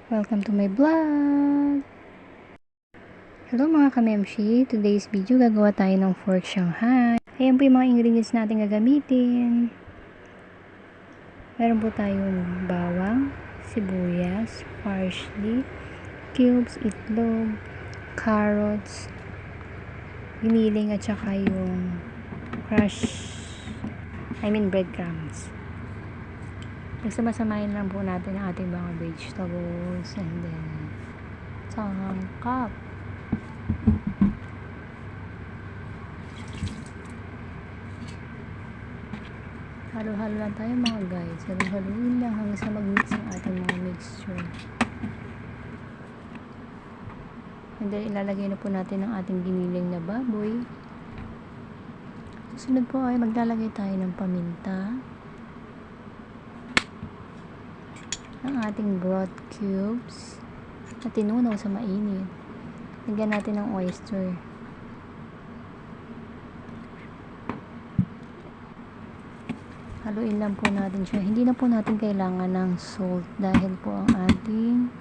Welcome to my vlog! Hello mga kamemshi! Today's video gagawa tayo ng pork Shanghai. Ayan po yung mga ingredients natin gagamitin. Meron po tayong bawang, sibuyas, parsley, cubes, itlog, carrots, giniling at saka yung breadcrumbs. Nagsama-samahin lang po natin ang ating mga vegetables and then tangkap. Halo-halo lang tayo mga guys. Halo-haloin lang hanggang sa mag-mix ang ating mga mixture. And then ilalagay na po natin ang ating giniling na baboy. Susunod po ay maglalagay tayo ng paminta, ang ating broth cubes na tinunaw sa mainit. Lagyan natin ng oyster. Haluin lang po natin siya. Hindi na po natin kailangan ng salt dahil po ang ating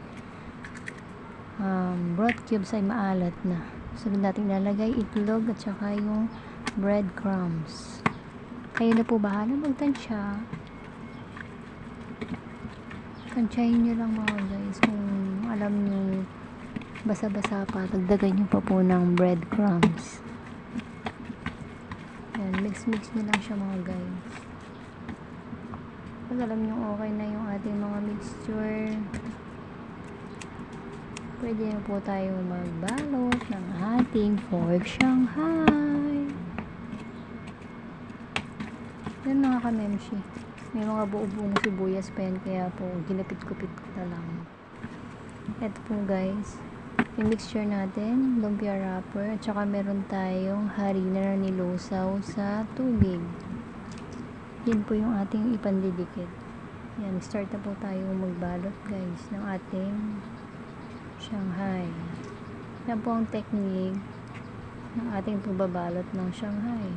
broth cubes ay maalat na. Sunod natin lalagay itlog at saka yung breadcrumbs. Kayo na po bahala magtansya. Tansyahin nyo lang mga guys. Kung alam nyo basa-basa pa, dagdagan nyo pa po ng breadcrumbs. Yan, mix-mix nyo lang siya mga guys. Pag alam nyo okay na yung ating mga mixture, pwede na po tayo magbalot ng ating pork Shanghai. Yan mga kamemshi. May mga buo-buong sibuyas pa yan, kaya po ginapit-kupit ko na lang. Ito po guys, yung mixture natin, lumpia wrapper, at saka meron tayong harina na nilusaw sa tubig. Yan po yung ating ipandidikit. Yan, start na po tayo magbalot guys ng ating Shanghai. Yan po ang technique ng ating pagbabalot ng Shanghai.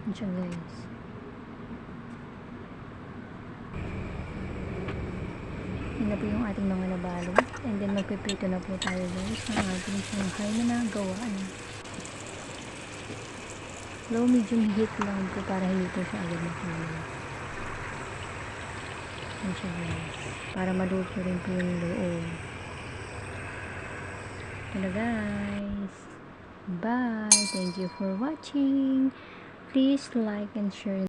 Yan siya guys. Yan na po yung ating mga nabalot. And then magpipito na po tayo guys ng ating Shanghai na nagawa. Low medium heat lang po para hindi po siya agad makulo. Yan siya guys. Para maluto rin po yung loob. Hello guys. Bye. Thank you for watching. Please like and share.